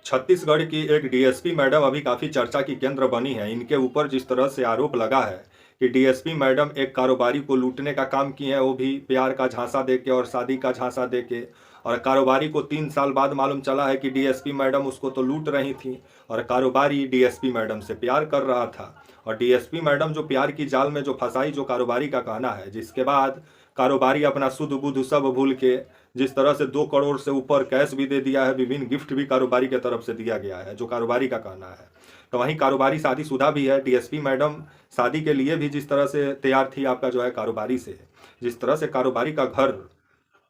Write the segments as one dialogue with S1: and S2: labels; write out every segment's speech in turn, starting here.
S1: छत्तीसगढ़ की एक DSP madam अभी काफ़ी चर्चा की केंद्र बनी है। इनके ऊपर जिस तरह से आरोप लगा है कि डीएसपी मैडम एक कारोबारी को लूटने का काम की है, वो भी प्यार का झांसा देके और शादी का झांसा देके। और कारोबारी को 3 साल बाद मालूम चला है कि डीएसपी मैडम उसको तो लूट रही थी और कारोबारी डीएसपी मैडम से प्यार कर रहा था। और डीएसपी मैडम जो प्यार की जाल में जो फंसाई, जो कारोबारी का कहना है, जिसके बाद कारोबारी अपना सुध बुध सब भूल के जिस तरह से 2 करोड़ से ऊपर कैश भी दे दिया है, विभिन्न गिफ्ट भी कारोबारी की तरफ से दिया गया है, जो कारोबारी का कहना है। तो वहीं कारोबारी शादीशुदा भी है। डीएसपी मैडम शादी के लिए भी जिस तरह से तैयार थी आपका जो है कारोबारी से, जिस तरह से कारोबारी का घर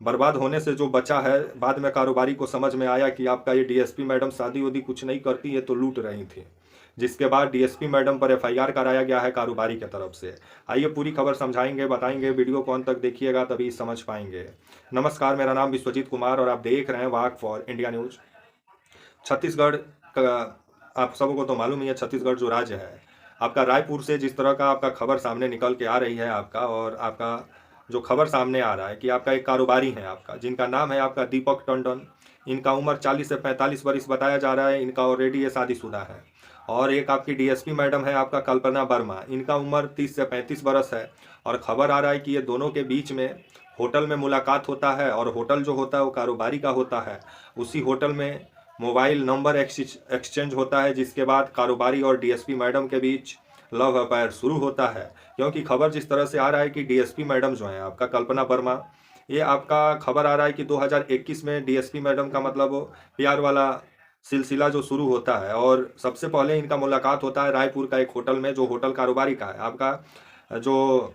S1: बर्बाद होने से जो बचा है, बाद में कारोबारी को समझ में आया कि आपका ये डीएसपी मैडम शादी उदी कुछ नहीं करती है, तो लूट रही थी। जिसके बाद डीएसपी मैडम पर एफआईआर कराया गया है कारोबारी की तरफ से। आइए पूरी खबर समझाएंगे, बताएंगे, वीडियो को अंत तक देखिएगा तभी समझ पाएंगे। नमस्कार, मेरा नाम विश्वजीत कुमार और आप देख रहे हैं वाक फॉर इंडिया न्यूज। छत्तीसगढ़ का आप सबों को तो मालूम ही है, छत्तीसगढ़ जो राज्य है आपका, रायपुर से जिस तरह का आपका खबर सामने निकल के आ रही है आपका, और आपका जो खबर सामने आ रहा है कि आपका एक कारोबारी है आपका, जिनका नाम है आपका दीपक टंडन। इनका उम्र 40 से 45 वर्ष बताया जा रहा है। इनका ऑलरेडी ये शादीशुदा है। और एक आपकी डीएसपी मैडम है आपका कल्पना वर्मा, इनका उम्र 30 से 35 वर्ष है। और खबर आ रहा है कि ये दोनों के बीच में होटल में मुलाकात होता है, और होटल जो होता है वो कारोबारी का होता है। उसी होटल में मोबाइल नंबर एक्सचेंज होता है, जिसके बाद कारोबारी और डीएसपी मैडम के बीच लव अफेयर शुरू होता है। क्योंकि खबर जिस तरह से आ रहा है कि डीएसपी मैडम जो है आपका कल्पना वर्मा, ये आपका खबर आ रहा है कि 2021 में डीएसपी मैडम का मतलब वो प्यार वाला सिलसिला जो शुरू होता है। और सबसे पहले इनका मुलाकात होता है रायपुर का एक होटल में, जो होटल कारोबारी का है आपका, जो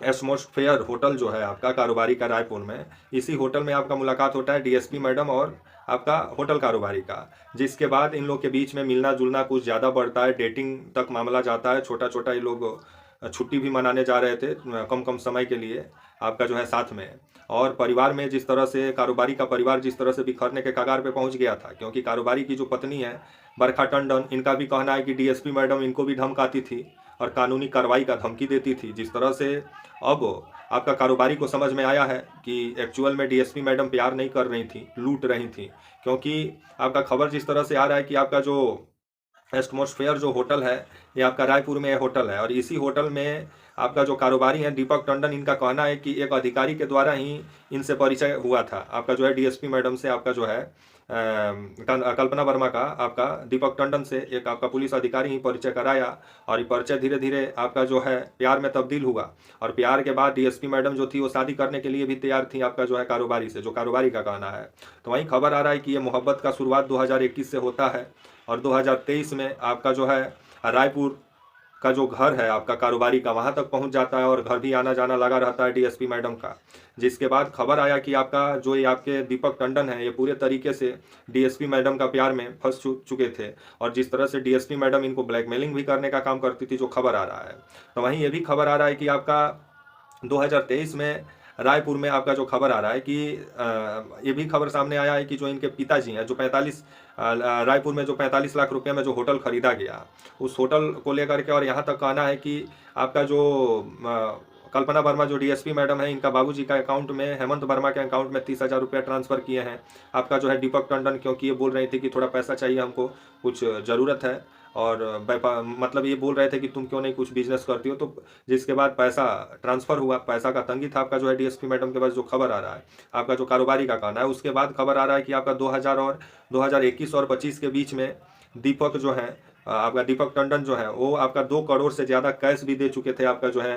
S1: एटमॉस्फेयर होटल जो है आपका कारोबारी का रायपुर में। इसी होटल में आपका मुलाकात होता है डीएसपी मैडम और आपका होटल कारोबारी का। जिसके बाद इन लोग के बीच में मिलना जुलना कुछ ज़्यादा बढ़ता है, डेटिंग तक मामला जाता है। छोटा छोटा ये लोग छुट्टी भी मनाने जा रहे थे कम कम समय के लिए आपका जो है साथ में। और परिवार में जिस तरह से कारोबारी का परिवार जिस तरह से बिखरने के कगार पे पहुंच गया था, क्योंकि कारोबारी की जो पत्नी है बरखा टंडन, इनका भी कहना है कि डीएसपी मैडम इनको भी धमकाती थी और कानूनी कार्रवाई का धमकी देती थी। जिस तरह से अब आपका कारोबारी को समझ में आया है कि एक्चुअल में डीएसपी मैडम प्यार नहीं कर रही थी, लूट रही थी। क्योंकि आपका खबर जिस तरह से आ रहा है कि आपका जो एटमॉस्फेयर जो होटल है, ये आपका रायपुर में होटल है, और इसी होटल में आपका जो कारोबारी है दीपक टंडन, इनका कहना है कि एक अधिकारी के द्वारा ही इनसे परिचय हुआ था आपका जो है डीएसपी मैडम से। आपका जो है कल्पना वर्मा का आपका दीपक टंडन से एक आपका पुलिस अधिकारी ही परिचय कराया। और ये परिचय धीरे धीरे आपका जो है प्यार में तब्दील हुआ। और प्यार के बाद डीएसपी मैडम जो थी वो शादी करने के लिए भी तैयार थी आपका जो है कारोबारी से, जो कारोबारी का कहना है। तो वहीं खबर आ रहा है कि ये मोहब्बत का शुरुआत 2021 से होता है, और 2023 में आपका जो है रायपुर का जो घर है आपका कारोबारी का, वहाँ तक पहुँच जाता है और घर भी आना जाना लगा रहता है डीएसपी मैडम का। जिसके बाद खबर आया कि आपका जो ये आपके दीपक टंडन है, ये पूरे तरीके से डीएसपी मैडम का प्यार में फंस चुके थे। और जिस तरह से डीएसपी मैडम इनको ब्लैकमेलिंग भी करने का काम करती थी, जो खबर आ रहा है। तो वहीं ये भी खबर आ रहा है कि आपका 2023 में रायपुर में आपका जो खबर आ रहा है कि ये भी खबर सामने आया है कि जो इनके पिताजी हैं, जो 45 रायपुर में जो 45 लाख रुपए में जो होटल खरीदा गया, उस होटल को लेकर के, और यहाँ तक कहना है कि आपका जो कल्पना वर्मा जो डीएसपी मैडम है, इनका बाबूजी का अकाउंट में, हेमंत वर्मा के अकाउंट में 30,000 रुपया ट्रांसफर किए हैं आपका जो है दीपक टंडन। क्योंकि ये बोल रही थी कि थोड़ा पैसा चाहिए हमको, कुछ ज़रूरत है, और मतलब ये बोल रहे थे कि तुम क्यों नहीं कुछ बिजनेस करती हो। तो जिसके बाद पैसा ट्रांसफर हुआ, पैसा का तंगी था आपका जो है डीएसपी मैडम के पास, जो खबर आ रहा है आपका जो कारोबारी का कहना है। उसके बाद खबर आ रहा है कि आपका 2021 और 25 के बीच में दीपक जो है आपका दीपक टंडन जो है, वो आपका 2 करोड़ से ज़्यादा कैश भी दे चुके थे आपका जो है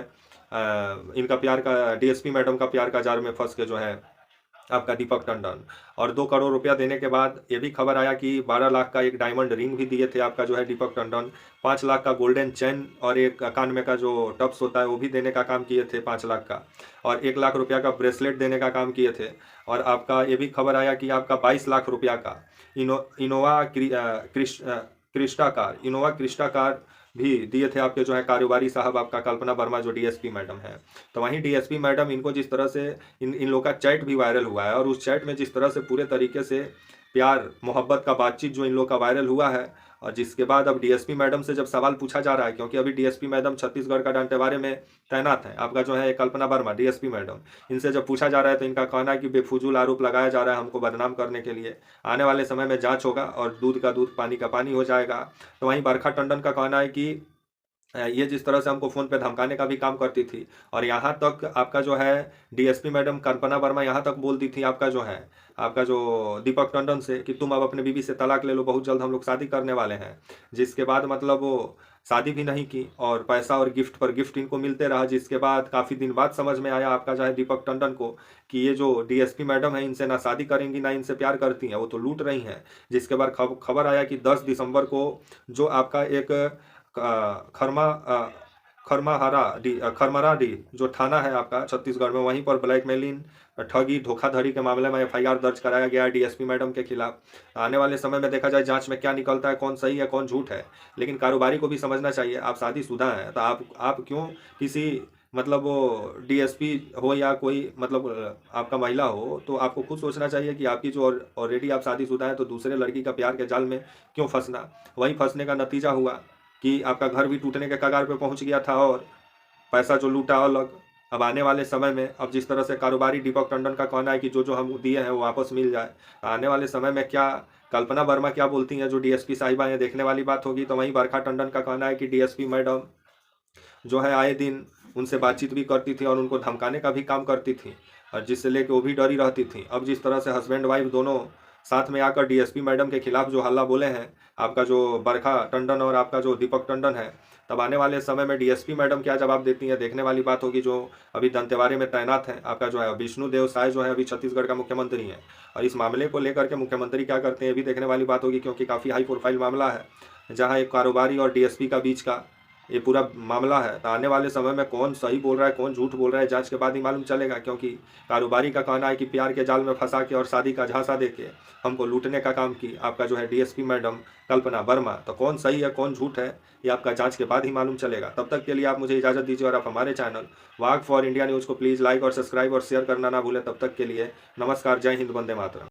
S1: इनका प्यार का, डीएसपी मैडम का प्यार का जार में फंस के जो है आपका दीपक टंडन। और 2 करोड़ रुपया देने के बाद ये भी खबर आया कि 12 लाख का एक डायमंड रिंग भी दिए थे आपका जो है दीपक टंडन। 5 लाख का गोल्डन चेन और एक कान में का जो टप्स होता है वो भी देने का काम किए थे 5 लाख का। और 1 लाख रुपया का ब्रेसलेट देने का काम किए थे। और आपका ये भी खबर आया कि आपका 22 लाख रुपया का इनोवा क्रिस्टा कार भी दिए थे आपके जो है कारोबारी साहब, आपका कल्पना वर्मा जो डीएसपी मैडम है। तो वहीं डीएसपी मैडम इनको जिस तरह से इन लोग का चैट भी वायरल हुआ है, और उस चैट में जिस तरह से पूरे तरीके से प्यार मोहब्बत का बातचीत जो इन लोग का वायरल हुआ है, और जिसके बाद अब डीएसपी मैडम से जब सवाल पूछा जा रहा है, क्योंकि अभी डीएसपी मैडम छत्तीसगढ़ का दंतेवाड़े में तैनात है, आपका जो है कल्पना वर्मा डीएसपी मैडम, इनसे जब पूछा जा रहा है तो इनका कहना है कि बेफजूल आरोप लगाया जा रहा है हमको बदनाम करने के लिए, आने वाले समय में जांच होगा और दूध का दूध पानी का पानी हो जाएगा। तो वहीं बरखा टंडन का कहना है कि ये जिस तरह से हमको फ़ोन पे धमकाने का भी काम करती थी, और यहाँ तक आपका जो है डीएसपी मैडम कल्पना वर्मा यहाँ तक बोलती थी आपका जो है, आपका जो दीपक टंडन से, कि तुम अब अपने बीवी से तलाक ले लो, बहुत जल्द हम लोग शादी करने वाले हैं। जिसके बाद मतलब वो शादी भी नहीं की और पैसा और गिफ्ट पर गिफ्ट इनको मिलते रहा। जिसके बाद काफ़ी दिन बाद समझ में आया आपका जो है दीपक टंडन को कि ये जो डीएसपी मैडम है इनसे ना शादी करेंगी ना इनसे प्यार करती हैं, वो तो लूट रही हैं। जिसके बाद खबर आया कि 10 दिसंबर को जो आपका एक खरमरा डी जो थाना है आपका छत्तीसगढ़ में, वहीं पर ब्लैकमेलिंग, ठगी, धोखाधड़ी के मामले में एफआईआर दर्ज कराया गया है डीएसपी मैडम के खिलाफ। आने वाले समय में देखा जाए जांच में क्या निकलता है, कौन सही है कौन झूठ है। लेकिन कारोबारी को भी समझना चाहिए, आप शादीशुदा हैं तो आप क्यों किसी मतलब वो डीएसपी हो या कोई मतलब आपका महिला हो, तो आपको खुद सोचना चाहिए कि आपकी जो ऑलरेडी आप शादीशुदा हैं तो दूसरे लड़की का प्यार के जाल में क्यों फंसना। वहीं फंसने का नतीजा हुआ कि आपका घर भी टूटने के कगार पे पहुंच गया था, और पैसा जो लूटा अलग। अब आने वाले समय में अब जिस तरह से कारोबारी दीपक टंडन का कहना है कि जो जो हम दिए हैं वो वापस मिल जाए, आने वाले समय में क्या कल्पना वर्मा क्या बोलती हैं जो डीएसपी साहिबा हैं, देखने वाली बात होगी। तो वहीं बरखा टंडन का कहना है कि डीएसपी मैडम जो है आए दिन उनसे बातचीत भी करती थी और उनको धमकाने का भी काम करती थी, और जिससे लेके वो भी डरी रहती थी। अब जिस तरह से हस्बैंड वाइफ दोनों साथ में आकर डीएसपी मैडम के खिलाफ जो हल्ला बोले हैं, आपका जो बरखा टंडन और आपका जो दीपक टंडन है, तब आने वाले समय में डीएसपी मैडम क्या जवाब देती हैं देखने वाली बात होगी। जो अभी दंतेवाड़े में तैनात है आपका जो है विष्णुदेव साय, जो है अभी छत्तीसगढ़ का मुख्यमंत्री हैं, और इस मामले को लेकर के मुख्यमंत्री क्या करते हैं ये भी देखने वाली बात होगी, क्योंकि काफ़ी हाई प्रोफाइल मामला है जहाँ एक कारोबारी और डीएसपी का बीच का ये पूरा मामला है। तो आने वाले समय में कौन सही बोल रहा है कौन झूठ बोल रहा है जांच के बाद ही मालूम चलेगा, क्योंकि कारोबारी का कहना है कि प्यार के जाल में फंसा के और शादी का झांसा दे के हमको लूटने का काम की आपका जो है डीएसपी मैडम कल्पना वर्मा। तो कौन सही है कौन झूठ है ये आपका जांच के बाद ही मालूम चलेगा। तब तक के लिए आप मुझे इजाज़त दीजिए, और आप हमारे channel walk for India news को प्लीज़ लाइक और सब्सक्राइब और शेयर करना ना भूलें। तब तक के लिए नमस्कार, जय हिंद, वंदे मातरम।